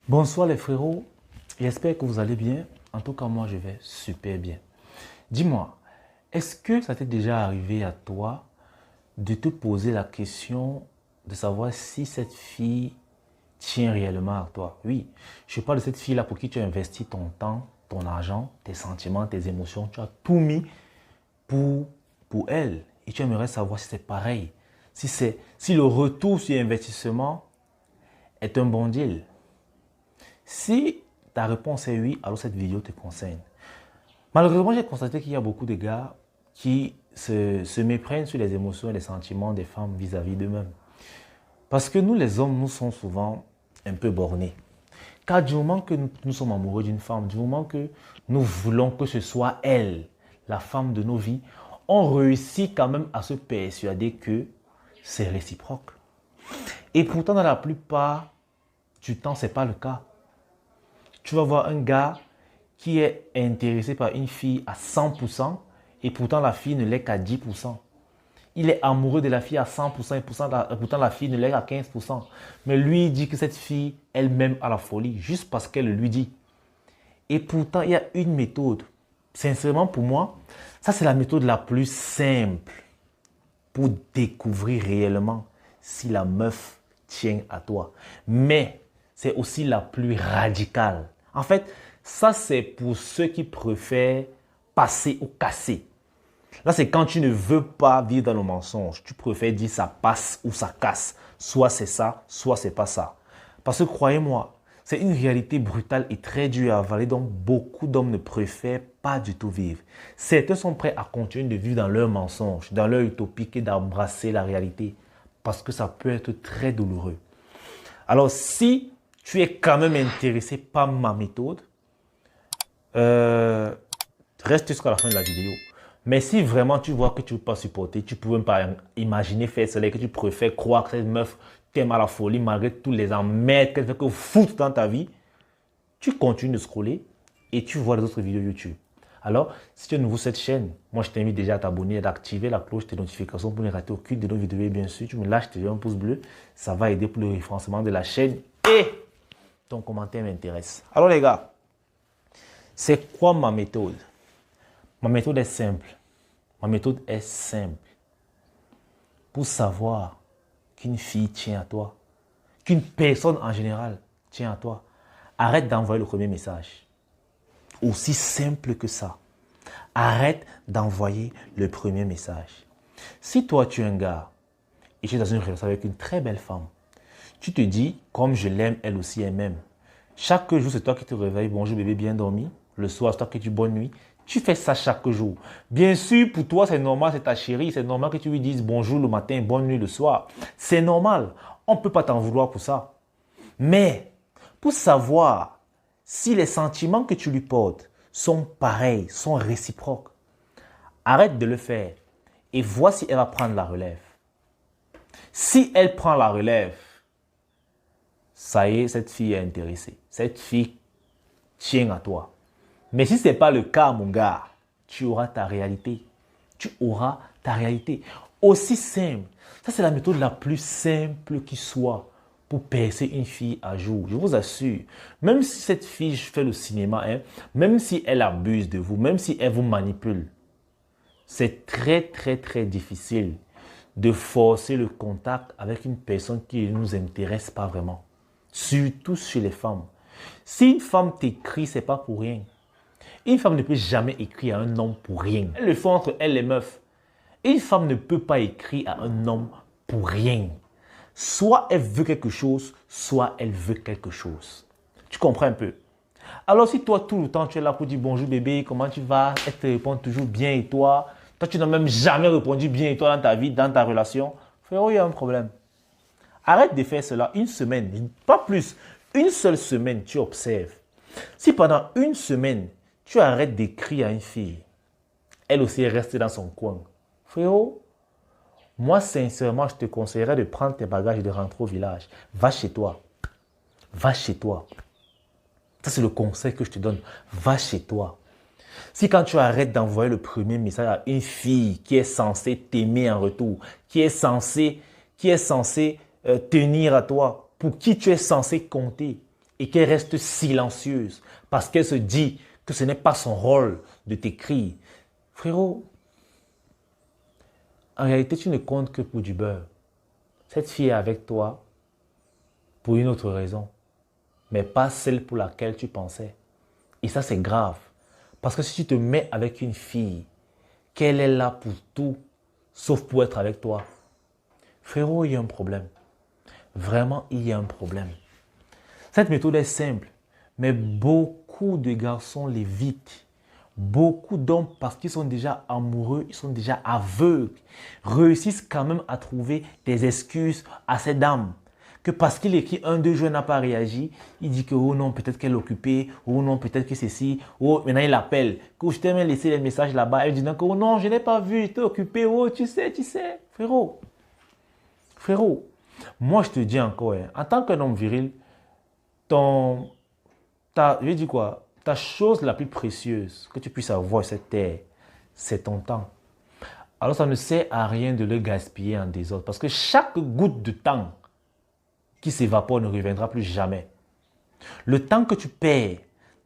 Bonsoir les frérots, j'espère que vous allez bien. En tout cas, moi je vais super bien. Dis-moi, est-ce que ça t'est déjà arrivé à toi de te poser la question de savoir si cette fille tient réellement à toi? Oui, je parle de cette fille-là pour qui tu as investi ton temps, ton argent, tes sentiments, tes émotions. Tu as tout mis pour, pour elle. Et tu aimerais savoir si c'est pareil. Si le retour sur investissement est un bon deal. Si ta réponse est oui, alors cette vidéo te concerne. Malheureusement, j'ai constaté qu'il y a beaucoup de gars qui se méprennent sur les émotions et les sentiments des femmes vis-à-vis d'eux-mêmes. Parce que nous, les hommes, nous sommes souvent un peu bornés. Car du moment que nous sommes amoureux d'une femme, du moment que nous voulons que ce soit elle, la femme de nos vies, on réussit quand même à se persuader que c'est réciproque. Et pourtant, dans la plupart du temps, ce n'est pas le cas. Tu vas voir un gars qui est intéressé par une fille à 100% et pourtant la fille ne l'est qu'à 10%. Il est amoureux de la fille à 100% et pourtant la fille ne l'est qu'à 15%. Mais lui dit que cette fille elle-même a la folie juste parce qu'elle le lui dit. Et pourtant, il y a une méthode. Sincèrement, pour moi, ça c'est la méthode la plus simple pour découvrir réellement si la meuf tient à toi. Mais c'est aussi la plus radicale. En fait, ça c'est pour ceux qui préfèrent passer ou casser. Là, c'est quand tu ne veux pas vivre dans le mensonge. Tu préfères dire ça passe ou ça casse. Soit c'est ça, soit c'est pas ça. Parce que croyez-moi, c'est une réalité brutale et très dure à avaler dont beaucoup d'hommes ne préfèrent pas du tout vivre. Certains sont prêts à continuer de vivre dans leur mensonge, dans leur utopique et d'embrasser la réalité. Parce que ça peut être très douloureux. Alors, si tu es quand même intéressé par ma méthode, reste jusqu'à la fin de la vidéo. Mais si vraiment tu vois que tu ne peux pas supporter, tu ne peux même pas imaginer faire cela, que tu préfères croire que cette meuf t'aime à la folie malgré tous les emmerdes qu'elle fait que foutre dans ta vie, tu continues de scroller et tu vois les autres vidéos YouTube. Alors, si tu es nouveau sur cette chaîne, moi je t'invite déjà à t'abonner et d'activer la cloche de notification pour ne rater aucune de nos vidéos. Et bien sûr, tu me lâches déjà un pouce bleu, ça va aider pour le référencement de la chaîne et ton commentaire m'intéresse. Alors les gars, c'est quoi ma méthode? Ma méthode est simple. Ma méthode est simple. Pour savoir qu'une fille tient à toi, qu'une personne en général tient à toi, arrête d'envoyer le premier message. Aussi simple que ça. Arrête d'envoyer le premier message. Si toi tu es un gars et tu es dans une relation avec une très belle femme, tu te dis, comme je l'aime, elle aussi elle m'aime. Chaque jour, c'est toi qui te réveilles, bonjour bébé, bien dormi. Le soir, c'est toi qui dis bonne nuit. Tu fais ça chaque jour. Bien sûr, pour toi, c'est normal, c'est ta chérie. C'est normal que tu lui dises bonjour le matin, bonne nuit le soir. C'est normal. On ne peut pas t'en vouloir pour ça. Mais, pour savoir si les sentiments que tu lui portes sont pareils, sont réciproques, arrête de le faire et vois si elle va prendre la relève. Si elle prend la relève, ça y est, cette fille est intéressée. Cette fille tient à toi. Mais si ce n'est pas le cas, mon gars, tu auras ta réalité. Tu auras ta réalité. Aussi simple. Ça, c'est la méthode la plus simple qui soit pour percer une fille à jour. Je vous assure, même si cette fille fait le cinéma, hein, même si elle abuse de vous, même si elle vous manipule, c'est très, très, très difficile de forcer le contact avec une personne qui ne nous intéresse pas vraiment. Surtout chez les femmes. Si une femme t'écrit, ce n'est pas pour rien. Une femme ne peut jamais écrire à un homme pour rien. Elles le font entre elles les meufs. Une femme ne peut pas écrire à un homme pour rien. Soit elle veut quelque chose, soit elle veut quelque chose. Tu comprends un peu? Alors si toi, tout le temps, tu es là pour dire bonjour bébé, comment tu vas? Elle te répond toujours bien et toi? Toi, tu n'as même jamais répondu bien et toi dans ta vie, dans ta relation. Frérot, il y a un problème. Arrête de faire cela une semaine, pas plus. Une seule semaine, tu observes. Si pendant une semaine, tu arrêtes d'écrire à une fille, elle aussi reste dans son coin. Frérot, moi sincèrement, je te conseillerais de prendre tes bagages et de rentrer au village. Va chez toi. Va chez toi. Ça, c'est le conseil que je te donne. Va chez toi. Si quand tu arrêtes d'envoyer le premier message à une fille qui est censée t'aimer en retour, qui est censée tenir à toi, pour qui tu es censé compter, et qu'elle reste silencieuse parce qu'elle se dit que ce n'est pas son rôle de t'écrire. Frérot, en réalité, tu ne comptes que pour du beurre. Cette fille est avec toi pour une autre raison, mais pas celle pour laquelle tu pensais. Et ça, c'est grave. Parce que si tu te mets avec une fille, qu'elle est là pour tout, sauf pour être avec toi, frérot, il y a un problème. Vraiment, il y a un problème. Cette méthode est simple, mais beaucoup de garçons l'évitent. Beaucoup d'hommes, parce qu'ils sont déjà amoureux, ils sont déjà aveugles, réussissent quand même à trouver des excuses à ces dames. Que parce qu'il écrit 1-2 jours, n'a pas réagi, il dit que oh non, peut-être qu'elle est occupée, oh non, peut-être que c'est ci, oh maintenant il appelle, que je t'ai même laissé les messages là-bas, elle dit que oh non, je n'ai pas vu, j'étais occupé, oh tu sais, frérot, moi je te dis encore, hein, en tant qu'un homme viril, je vais dire quoi? Ta chose la plus précieuse que tu puisses avoir sur cette terre, c'est ton temps. Alors ça ne sert à rien de le gaspiller en désordre. Parce que chaque goutte de temps qui s'évapore ne reviendra plus jamais. Le temps que tu perds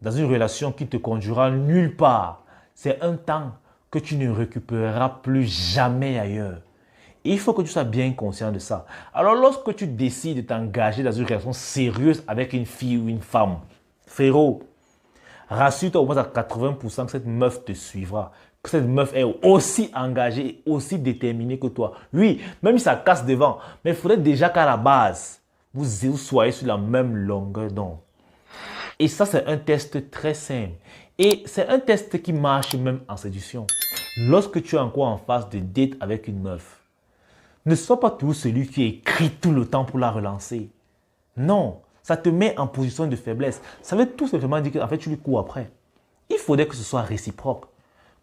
dans une relation qui te conduira nulle part, c'est un temps que tu ne récupéreras plus jamais ailleurs. Et il faut que tu sois bien conscient de ça. Alors lorsque tu décides de t'engager dans une relation sérieuse avec une fille ou une femme, frérot, rassure-toi au moins à 80% que cette meuf te suivra. Que cette meuf est aussi engagée et aussi déterminée que toi. Oui, même si ça casse devant, mais il faudrait déjà qu'à la base, vous soyez sur la même longueur d'onde. Et ça, c'est un test très simple. Et c'est un test qui marche même en séduction. Lorsque tu es encore en phase de date avec une meuf, ne sois pas toujours celui qui écrit tout le temps pour la relancer. Non. Ça te met en position de faiblesse. Ça veut tout simplement dire qu'en fait, tu lui cours après. Il faudrait que ce soit réciproque.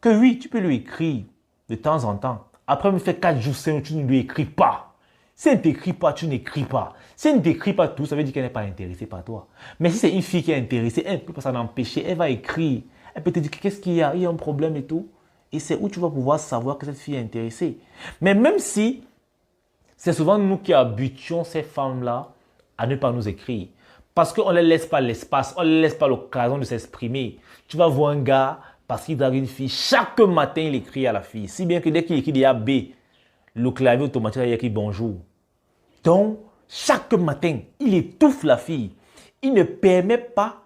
Que oui, tu peux lui écrire de temps en temps. Après, il me fait 4 jours, 5 jours, tu ne lui écris pas. Si elle ne t'écrit pas, tu n'écris pas. Si elle ne t'écrit pas tout, ça veut dire qu'elle n'est pas intéressée par toi. Mais si c'est une fille qui est intéressée, elle ne peut pas s'en empêcher. Elle va écrire. Elle peut te dire qu'est-ce qu'il y a, il y a un problème et tout. Et c'est où tu vas pouvoir savoir que cette fille est intéressée. Mais même si c'est souvent nous qui habituons ces femmes-là à ne pas nous écrire. Parce qu'on ne les laisse pas l'espace, on ne les laisse pas l'occasion de s'exprimer. Tu vas voir un gars, parce qu'il drague une fille, chaque matin il écrit à la fille. Si bien que dès qu'il écrit déjà B, le clavier automatique il écrit bonjour. Donc, chaque matin, il étouffe la fille. Il ne permet pas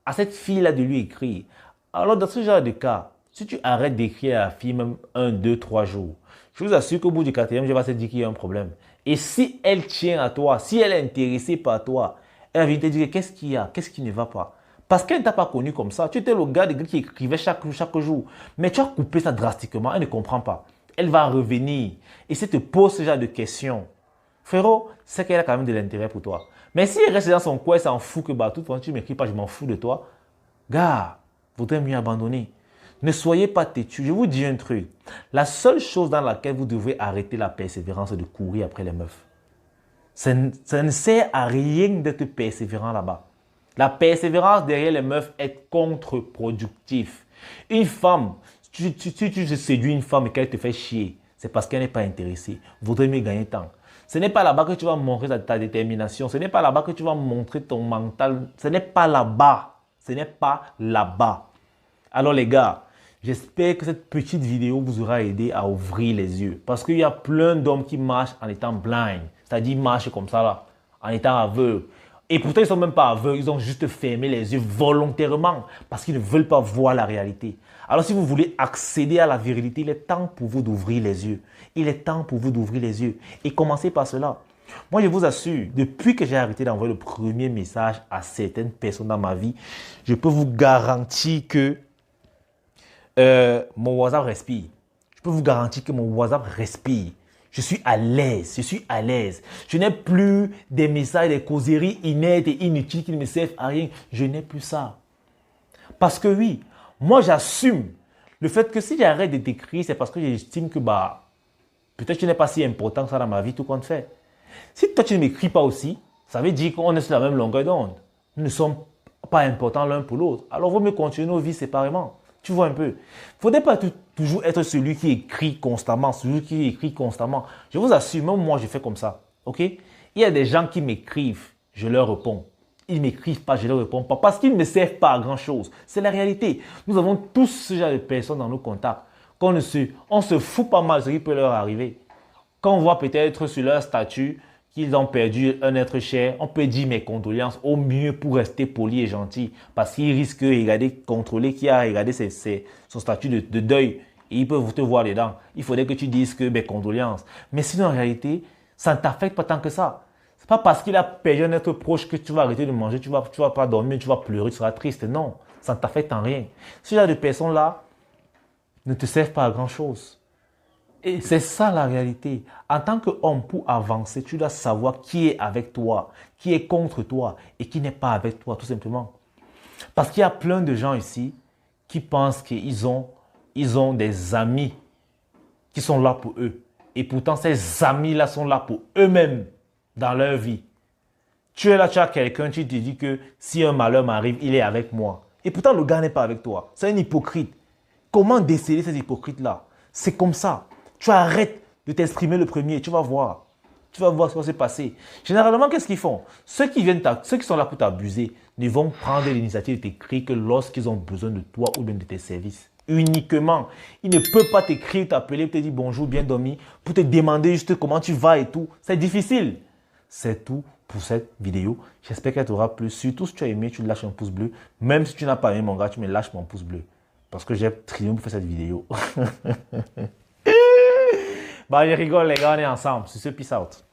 à cette fille-là de lui écrire. Alors, dans ce genre de cas, si tu arrêtes d'écrire à la fille même 1, 2, 3 jours, je vous assure qu'au bout du 4e, je vais se dire qu'il y a un problème. Et si elle tient à toi, si elle est intéressée par toi, elle va venir te dire qu'est-ce qu'il y a, qu'est-ce qui ne va pas. Parce qu'elle ne t'a pas connu comme ça. Tu étais le gars qui écrivait chaque jour. Mais tu as coupé ça drastiquement, elle ne comprend pas. Elle va revenir. Et si elle te pose ce genre de questions, frérot, c'est qu'elle a quand même de l'intérêt pour toi. Mais si elle reste dans son coin, elle s'en fout que bah, toute fois tu ne m'écris pas, je m'en fous de toi. Gars, vaudrait mieux abandonner. Ne soyez pas têtu. Je vous dis un truc. La seule chose dans laquelle vous devez arrêter la persévérance, c'est de courir après les meufs. Ça ne sert à rien d'être persévérant là-bas. La persévérance derrière les meufs est contre-productif. Une femme, si tu séduis une femme et qu'elle te fait chier, c'est parce qu'elle n'est pas intéressée. Vaudrait mieux gagner temps. Ce n'est pas là-bas que tu vas montrer ta détermination. Ce n'est pas là-bas que tu vas montrer ton mental. Ce n'est pas là-bas. Ce n'est pas là-bas. Alors les gars, j'espère que cette petite vidéo vous aura aidé à ouvrir les yeux. Parce qu'il y a plein d'hommes qui marchent en étant blind. C'est-à-dire marchent comme ça là, en étant aveugles. Et pourtant, ils ne sont même pas aveugles, ils ont juste fermé les yeux volontairement parce qu'ils ne veulent pas voir la réalité. Alors si vous voulez accéder à la vérité, il est temps pour vous d'ouvrir les yeux. Il est temps pour vous d'ouvrir les yeux. Et commencez par cela. Moi, je vous assure, depuis que j'ai arrêté d'envoyer le premier message à certaines personnes dans ma vie, je peux vous garantir que mon WhatsApp respire. Je peux vous garantir que mon WhatsApp respire. Je suis à l'aise, Je n'ai plus des messages, des causeries inertes et inutiles qui ne me servent à rien. Je n'ai plus ça. Parce que oui, moi j'assume le fait que si j'arrête de t'écrire, c'est parce que j'estime que peut-être tu n'es pas si important que ça dans ma vie, tout compte fait. Si toi tu ne m'écris pas aussi, ça veut dire qu'on est sur la même longueur d'onde. Nous ne sommes pas importants l'un pour l'autre. Alors il vaut mieux continuer nos vies séparément. Tu vois un peu. Il ne faudrait pas toujours être celui qui écrit constamment, Je vous assure, même moi, je fais comme ça. Ok? Il y a des gens qui m'écrivent, je leur réponds. Ils ne m'écrivent pas, je ne leur réponds pas parce qu'ils ne me servent pas à grand chose. C'est la réalité. Nous avons tous ce genre de personnes dans nos contacts. On se fout pas mal de ce qui peut leur arriver. Quand on voit peut-être sur leur statut qu'ils ont perdu un être cher, on peut dire mes condoléances au mieux pour rester poli et gentil parce qu'ils risquent de regarder, contrôler qui a regardé son statut de deuil et ils peuvent te voir dedans. Il faudrait que tu dises que mes condoléances. Mais sinon, en réalité, ça ne t'affecte pas tant que ça. C'est pas parce qu'il a perdu un être proche que tu vas arrêter de manger, tu vas pas dormir, tu vas pleurer, tu seras triste. Non, ça ne t'affecte en rien. Ce genre de personnes-là ne te servent pas à grand-chose. Et c'est ça la réalité. En tant qu'homme, pour avancer, tu dois savoir qui est avec toi, qui est contre toi et qui n'est pas avec toi, tout simplement. Parce qu'il y a plein de gens ici qui pensent ils ont des amis qui sont là pour eux. Et pourtant, ces amis-là sont là pour eux-mêmes dans leur vie. Tu es là, tu as quelqu'un, tu te dis que si un malheur m'arrive, il est avec moi. Et pourtant, le gars n'est pas avec toi. C'est un hypocrite. Comment déceler ces hypocrites-là? C'est comme ça. Tu arrêtes de t'exprimer le premier, tu vas voir. Tu vas voir ce qui va se passer. Généralement, qu'est-ce qu'ils font? Ceux qui sont là pour t'abuser ne vont prendre l'initiative de t'écrire que lorsqu'ils ont besoin de toi ou bien de tes services. Uniquement. Ils ne peuvent pas t'écrire, t'appeler, te dire bonjour, bien dormi, pour te demander juste comment tu vas et tout. C'est difficile. C'est tout pour cette vidéo. J'espère qu'elle t'aura plu. Surtout si tu as aimé, tu lâches un pouce bleu. Même si tu n'as pas aimé mon gars, tu me lâches mon pouce bleu. Parce que j'ai trié pour faire cette vidéo. Bah, je rigole les gars, on est ensemble. C'est ce peace out.